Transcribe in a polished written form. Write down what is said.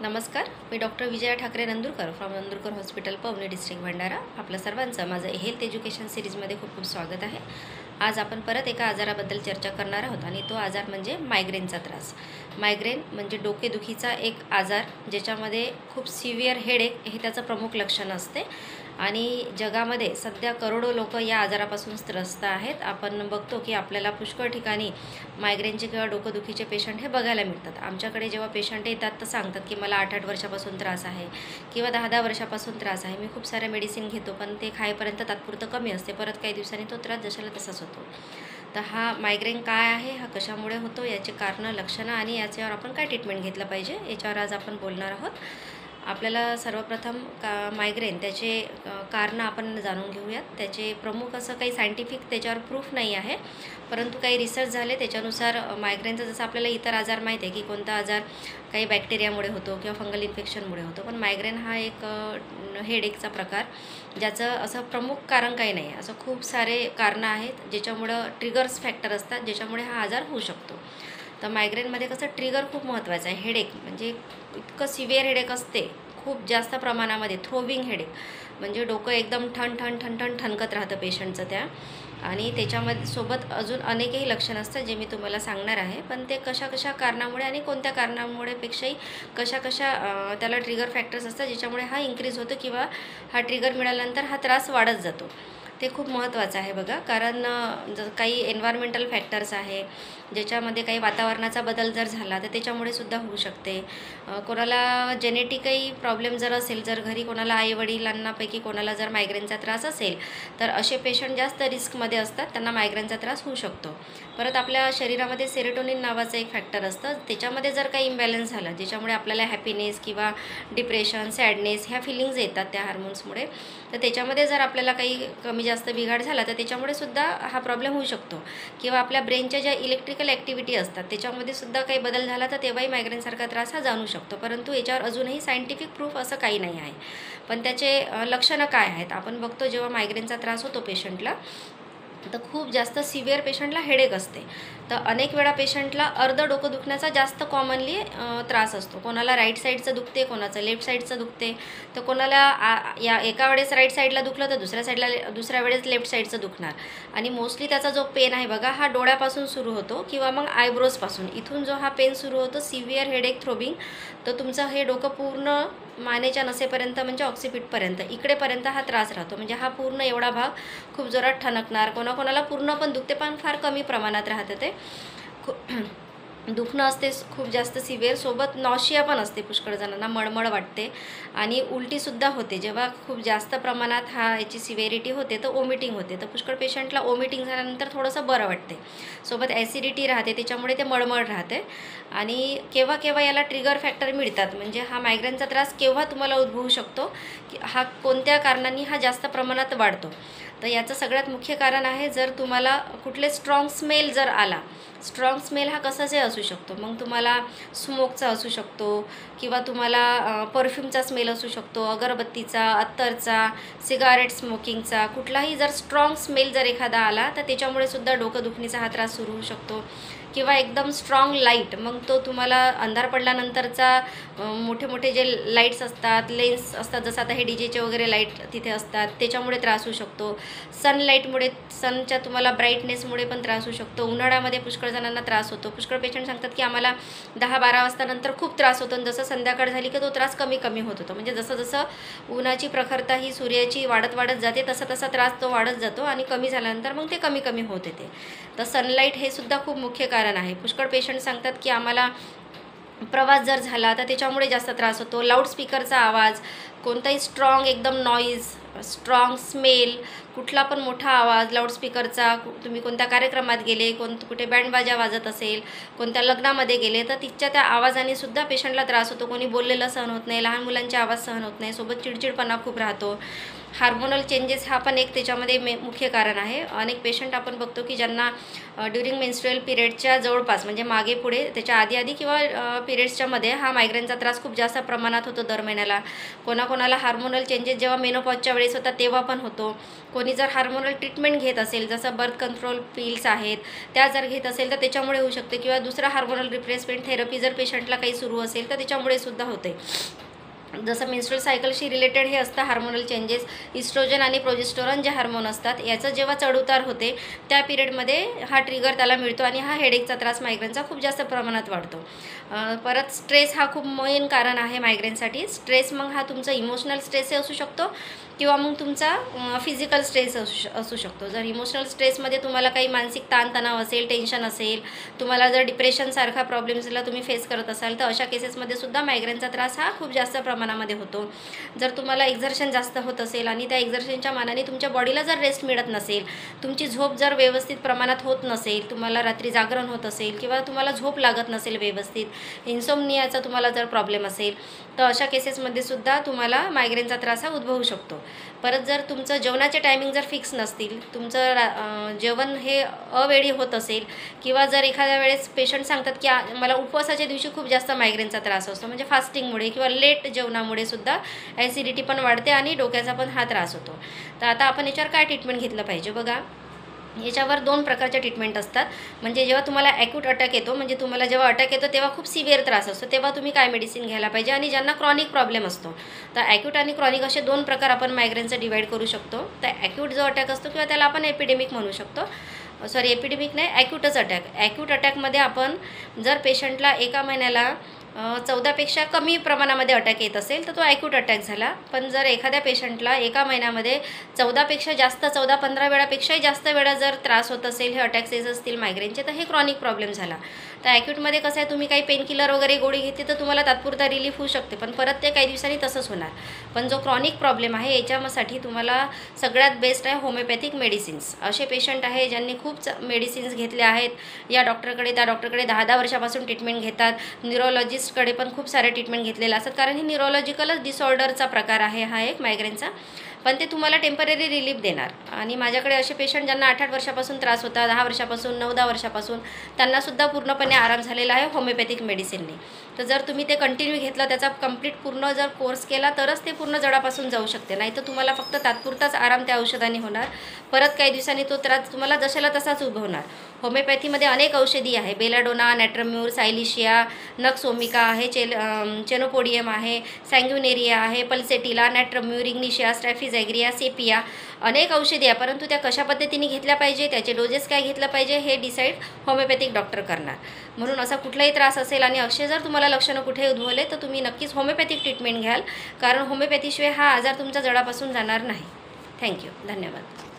नमस्कार, मी doctor Vijaya Thakare Nandurkar from Nandurkar hospital Pavni district Bhandara. आपलं सर्वांचं माझं हेल्थ एज्युकेशन सिरीजमध्ये खूप खूप स्वागत आहे. आज आपण परत एका आजाराबद्दल चर्चा करणार आहोत आणि तो आजार म्हणजे मायग्रेनचा त्रास. मायग्रेन म्हणजे डोकेदुखीचा एक आजार ज्याच्यामध्ये खूप सिव्हिअर हेडेक हे त्याचं प्रमुख लक्षण असते आणि जगामध्ये सध्या करोडो लोक या आजारापासून त्रस्त आहेत. आपण बघतो की आपल्याला पुष्कळ ठिकाणी मायग्रेनचे किंवा डोकेदुखीचे पेशंट हे बघायला मिळतात. आमच्याकडे जेव्हा पेशंट येतात तर सांगतात की मला 8-8 वर्षापासून त्रास आहे किंवा 10-10 वर्षापासून त्रास आहे. मी खूप सारे मेडिसिन घेतो पण ते खाईपर्यंत तात्पुरतं कमी असते, परत काही दिवसांनी तो त्रास जशाला तसाच होतो. तर हा मायग्रेन काय आहे, हा कशामुळे होतो, याचे कारणं, लक्षणं आणि याच्यावर आपण काय ट्रीटमेंट घेतलं पाहिजे याच्यावर आज आपण बोलणार आहोत. आपल्याला सर्वप्रथम मायग्रेन त्याचे कारणं आपण जाणून घेऊयात. त्याचे प्रमुख असं काही सायंटिफिक त्याच्यावर प्रूफ नाही आहे, परंतु काही रिसर्च झाले त्याच्यानुसार मायग्रेनचं जसं आपल्याला इतर आजार माहीत आहे की कोणता आजार काही बॅक्टेरियामुळे होतो किंवा फंगल इन्फेक्शनमुळे होतो, पण मायग्रेन हा एक हेडेकचा प्रकार ज्याचं असं प्रमुख कारण काही नाही आहे. असं खूप सारे कारणं आहेत ज्याच्यामुळं ट्रिगर्स फॅक्टर असतात ज्याच्यामुळे हा आजार होऊ शकतो. तर मायग्रेनमध्ये कसं ट्रिगर खूप महत्त्वाचं आहे. हेडेक म्हणजे इतकं सिव्हिअर हेडेक असते, खूप जास्त प्रमाणामध्ये थ्रोबिंग हेडेक म्हणजे डोकं एकदम ठण ठण ठण ठण ठणकत राहतं पेशंटचं त्या, आणि त्याच्यामध्ये सोबत अजून अनेकही लक्षणं असतात जे मी तुम्हाला सांगणार आहे. पण ते कशा कशा कारणामुळे आणि कोणत्या कारणामुळे पेक्षाही कशा कशा त्याला ट्रिगर फॅक्टर्स असतात ज्याच्यामुळे हा इन्क्रीज होतो किंवा हा ट्रिगर मिळाल्यानंतर हा त्रास वाढत जातो. ते खूप महत्त्वाचं आहे बघा. कारण जर काही एन्व्हायरमेंटल फॅक्टर्स आहे ज्याच्यामध्ये काही वातावरणाचा बदल जर झाला तर त्याच्यामुळे सुद्धा होऊ शकते. कोणाला जेनेटिकही प्रॉब्लेम जर असेल, जर घरी कोणाला आईवडिलांनापैकी कोणाला जर मायग्रेनचा त्रास असेल तर असे पेशंट जास्त रिस्कमध्ये असतात, त्यांना मायग्रेनचा त्रास होऊ शकतो. परत आपल्या शरीरामध्ये सेरोटोनिन नावाचं एक फॅक्टर असतं, त्याच्यामध्ये जर काही इम्बॅलन्स झालं ज्याच्यामुळे आपल्याला हॅपीनेस किंवा डिप्रेशन, सॅडनेस ह्या फिलिंग्ज येतात त्या हार्मोन्समुळे, तर त्याच्यामध्ये जर आपल्याला काही कमी जास्त बिघाड झाला तर त्याच्यामुळे सुद्धा हा प्रॉब्लेम होऊ शकतो. किंवा आपल्या ब्रेनच्या ज्या इलेक्ट्रिकल ॲक्टिव्हिटी असतात त्याच्यामध्ये सुद्धा काही बदल झाला तर तेव्हाही मायग्रेनसारखा त्रास हा जाणू शकतो. परंतु याच्यावर अजूनही सायंटिफिक प्रूफ असं काही नाही आहे. पण त्याचे लक्षणं काय आहेत आपण बघतो. जेव्हा मायग्रेनचा त्रास होतो पेशंटला तर खूप जास्त सिव्हिअर पेशंटला हेडेक असते. तर अनेक वेळा पेशंटला अर्ध डोकं दुखण्याचा जास्त कॉमनली त्रास असतो. कोणाला राईट साईडचं दुखते, कोणाचं लेफ्ट साईडचं दुखते, तर कोणाला या एका वेळेस राईट साईडला दुखलं तर दुसऱ्या वेळेस लेफ्ट साईडचं दुखणार. आणि मोस्टली त्याचा जो पेन आहे बघा हा डोळ्यापासून सुरू होतो किंवा मग आयब्रोजपासून, इथून जो हा पेन सुरू होतो सिव्हिअर हेडेक थ्रोबिंग, तर तुमचं हे डोकं पूर्ण मानेच्या नसेपर्यंत म्हणजे ऑक्सिपिटपर्यंत इकडेपर्यंत हा त्रास राहतो. म्हणजे हा पूर्ण एवढा भाग खूप जोरात ठणकणार. कोणाकोणाला पूर्ण पण दुखते पण फार कमी प्रमाणात राहतं ते. दुखणं असते खूप जास्त सिव्हिअर, सोबत नॉशिया पण असते, पुष्कळ जणांना मळमळ वाटते आणि उलटीसुद्धा होते. जेव्हा खूप जास्त प्रमाणात याची सिव्हिअरिटी होते तर ओमिटिंग होते. तर पुष्कळ पेशंटला ओमिटिंग झाल्यानंतर थोडंसं बरं वाटते, सोबत ॲसिडिटी राहते त्याच्यामुळे ते मळमळ राहते. आणि केव्हा केव्हा याला ट्रिगर फॅक्टर मिळतात, म्हणजे हा मायग्रेनचा त्रास केव्हा तुम्हाला उद्भवू शकतो की हा कोणत्या कारणांनी हा जास्त प्रमाणात वाढतो. तर याचं सगळ्यात मुख्य कारण आहे जर तुम्हाला कुठले स्ट्रॉंग स्मेल जर आला. स्ट्रॉंग स्मेल हा कसाचे असू शकतो, मग तुम्हाला स्मोकचा असू शकतो किंवा तुम्हाला परफ्यूमचा स्मेल असू शकतो, अगरबत्तीचा, अत्तरचा, सिगारेट स्मोकिंगचा, कुठलाही जर स्ट्रॉंग स्मेल जर एखादा आला तर त्याच्यामुळे सुद्धा डोकं दुखणीचा हा त्रास सुरू होऊ शकतो. किंवा एकदम स्ट्रॉंग लाईट, मग तो तुम्हाला अंधार पडल्यानंतरचा मोठे मोठे जे लाईट्स असतात, लेन्स असतात, जसं आता हे डीजेचे वगैरे लाईट तिथे असतात त्याच्यामुळे त्रास होऊ शकतो. सनलाईटमुळे, सनच्या तुम्हाला ब्राईटनेसमुळे पण त्रास होऊ शकतो. उन्हाळ्यामध्ये पुष्कळ जणांना त्रास होतो. पुष्कळ पेशंट सांगतात की आम्हाला 10-12 वाजतानंतर खूप त्रास होतो आणि जसं संध्याकाळ झाली की तो त्रास कमी कमी होत होतो. म्हणजे जसं जसं उन्हाची प्रखरता ही सूर्याची वाढत जाते तसा तसा त्रास तो वाढत जातो आणि कमी झाल्यानंतर मग ते कमी कमी होत येते. तर सनलाईट हे सुद्धा खूप मुख्य कारण आहे. पुष्कळ पेशंट सांगतात की आम्हाला प्रवास जर झाला तर त्याच्यामुळे जास्त त्रास होतो. लाऊडस्पीकरचा आवाज, कोणताही स्ट्रॉंग एकदम नॉईज, स्ट्रॉंग स्मेल, कुठला पण मोठा आवाज लाऊडस्पीकरचा, तुम्ही कोणत्या कार्यक्रमात गेले, कुठे बँडबाजा वाजत असेल, कोणत्या लग्नामध्ये गेले तर तिथच्या त्या आवाजाने सुद्धा पेशंटला त्रास होतो. कोणी बोललेलं सहन होत नाही, लहान मुलांचे आवाज सहन होत नाही, सोबत चिडचिडपणा खूप राहतो. हार्मोनल चेंजेस हा पण एक त्याच्यामध्ये मुख्य कारण आहे. अनेक पेशंट आपण बघतो की ज्यांना ड्युरिंग मेन्स्ट्रुअल पिरियडच्या जवळपास म्हणजे मागे पुढे त्याच्या आधी किंवा पिरियड्सच्या मध्ये हा मायग्रेनचा त्रास खूप जास्त प्रमाणात होतो दर महिन्याला. कोणाकोणाला हार्मोनल चेंजेस जेव्हा मेनोपॉजच्या वेळेस होतात तेव्हा पण होतो. कोणी जर हार्मोनल ट्रीटमेंट घेत असेल, जसं बर्थ कंट्रोल पिल्स आहेत त्या जर घेत असेल तर त्याच्यामुळे होऊ शकते, किंवा दुसरा हार्मोनल रिप्लेसमेंट थेरपी जर पेशंटला काही सुरू असेल तर त्याच्यामुळे सुद्धा होते. जसं मेन्स्ट्रुअल सायकलशी रिलेटेड हे असतं हार्मोनल चेंजेस. इस्ट्रोजन आणि प्रोजेस्टेरॉन जे हार्मोन असतात याचं जेव्हा चढउतार होते त्या पिरियडमध्ये हा ट्रिगर त्याला मिळतो आणि हा हेडेकचा त्रास मायग्रेनचा खूप जास्त प्रमाणात वाढतो. परत स्ट्रेस हा खूप मेन कारण आहे मायग्रेनसाठी. स्ट्रेस मग हा तुमचा इमोशनल स्ट्रेसही असू शकतो किंवा मग तुमचा फिजिकल स्ट्रेस असू शकतो. जर इमोशनल स्ट्रेसमध्ये तुम्हाला काही मानसिक ताणतणाव असेल, टेन्शन असेल, तुम्हाला जर डिप्रेशनसारखा प्रॉब्लेम्सला तुम्ही फेस करत असाल तर अशा केसेसमध्ये सुद्धा मायग्रेनचा त्रास हा खूप जास्त प्रमाणामध्ये होतो. जर तुम्हाला एक्झर्शन जास्त होत असेल आणि त्या एक्झर्शनच्या मानाने तुमच्या बॉडीला जर रेस्ट मिळत नसेल, तुमची झोप जर व्यवस्थित प्रमाणात होत नसेल, तुम्हाला रात्री जागरण होत असेल किंवा तुम्हाला झोप लागत नसेल व्यवस्थित, इन्सोमनियाचा तुम्हाला जर प्रॉब्लेम असेल तर अशा केसेसमध्ये सुद्धा तुम्हाला मायग्रेनचा त्रास हा उद्भवू शकतो. परत जर तुमचं जेवणाचे टायमिंग जर फिक्स नसतील, तुमचं जेवण हे अवेळी होत असेल, किंवा जर एखाद्या वेळेस पेशंट सांगतात की मला उपवासाच्या दिवशी खूप जास्त मायग्रेनचा त्रास असतो, म्हणजे फास्टिंगमुळे किंवा लेट जेवणामुळे सुद्धा ॲसिडिटी पण वाढते आणि डोक्याचा पण हा त्रास होतो. तर आता आपण याच्यावर काय ट्रीटमेंट घेतलं पाहिजे बघा. याच्यावर 2 प्रकारच्या ट्रीटमेंट असतात. म्हणजे जेव्हा तुम्हाला ॲक्यूट अटॅक येतो, म्हणजे तुम्हाला जेव्हा अटॅक येतो तेव्हा खूप सिव्हिअर त्रास असतो, तेव्हा तुम्ही काय मेडिसिन घ्यायला पाहिजे, आणि ज्यांना क्रॉनिक प्रॉब्लेम असतो. तर ॲक्यूट आणि क्रॉनिक असे 2 प्रकार आपण मायग्रेनचं डिवाईड करू शकतो. तर ॲक्यूट जो अटॅक असतो किंवा त्याला आपण एपिडेमिक म्हणू शकतो, एपिडेमिक नाही, ॲक्यूटच अटॅक. ॲक्यूट अटॅकमध्ये आपण जर पेशंटला एका महिन्याला 14पेक्षा कमी प्रमाणामध्ये अटॅक येत असेल तर तो ॲक्यूट अटॅक झाला. पण जर एखाद्या पेशंटला एका महिन्यामध्ये 14पेक्षा जास्त, 14-15 वेळापेक्षाही जास्त वेळा जर त्रास होत असेल, हे अटॅक्स येत असतील मायग्रेनचे, तर हे क्रॉनिक प्रॉब्लेम झाला. तर ॲक्यूटमध्ये कसं आहे, तुम्ही काही पेनकिलर वगैरे गोळी घेतली तर तुम्हाला तात्पुरता रिलीफ होऊ शकते, पण परत ते काही दिवसांनी तसंच होणार. पण जो क्रॉनिक प्रॉब्लेम आहे याच्यासाठी तुम्हाला सगळ्यात बेस्ट आहे होमिओपॅथिक मेडिसिन्स. असे पेशंट आहे ज्यांनी खूप मेडिसिन्स घेतले आहेत, या डॉक्टरकडे त्या डॉक्टरकडे 10-10 वर्षापासून ट्रीटमेंट घेतात. न्यूरोलॉजिस्टकडे पण खूप सारे ट्रीटमेंट घेतलेले असतात, कारण हे न्यूरोलॉजिकलच डिसऑर्डरचा प्रकार आहे हा एक मायग्रेनचा. पण ते तुम्हाला टेम्पररी रिलीफ देणार. आणि माझ्याकडे असे पेशंट ज्यांना 8-8 वर्षापासून त्रास होता, 10 वर्षापासून, 9-10 वर्षापासून, त्यांनासुद्धा पूर्णपणे आराम झालेला आहे होमिओपॅथिक मेडिसिनने. तर जर तुम्ही ते कंटिन्यू घेतलं, त्याचा कंप्लीट पूर्ण जर कोर्स केला तरच ते पूर्ण जडापासून जाऊ शकते, नाही तर तुम्हाला फक्त तात्पुरताच आराम त्या औषधाने होणार. परत काही दिवसांनी तो त्रास तुम्हाला जशाला तसाच उद्भवणार. होमिओपॅथीमध्ये अनेक औषधी आहे, बेलाडोना, नॅट्रम्यूर, सायलिशिया, नक्सोमिका आहे, चेनोपोडियम आहे, सॅंग्युनेरिया आहे, पल्सेटिला, नॅट्रम्यूर, इग्निशिया, स्ट्रॅफिझॅग्रिया, सेपिया, अनेक औषधी आहे. परंतु त्या कशा पद्धतीने घेतल्या पाहिजे, त्याचे डोजेस काय घेतलं पाहिजे, हे डिसाईड होमिओपॅथिक डॉक्टर करणार. म्हणून असा कुठलाही त्रास असेल आणि असे जर तुम्हाला लक्षणं कुठे उद्भवले तर तुम्ही नक्कीच होमिओपॅथिक ट्रीटमेंट घ्याल, कारण होमिओपॅथीशिवाय हा आजार तुमच्या जडापासून जाणार नाही. थँक्यू, धन्यवाद.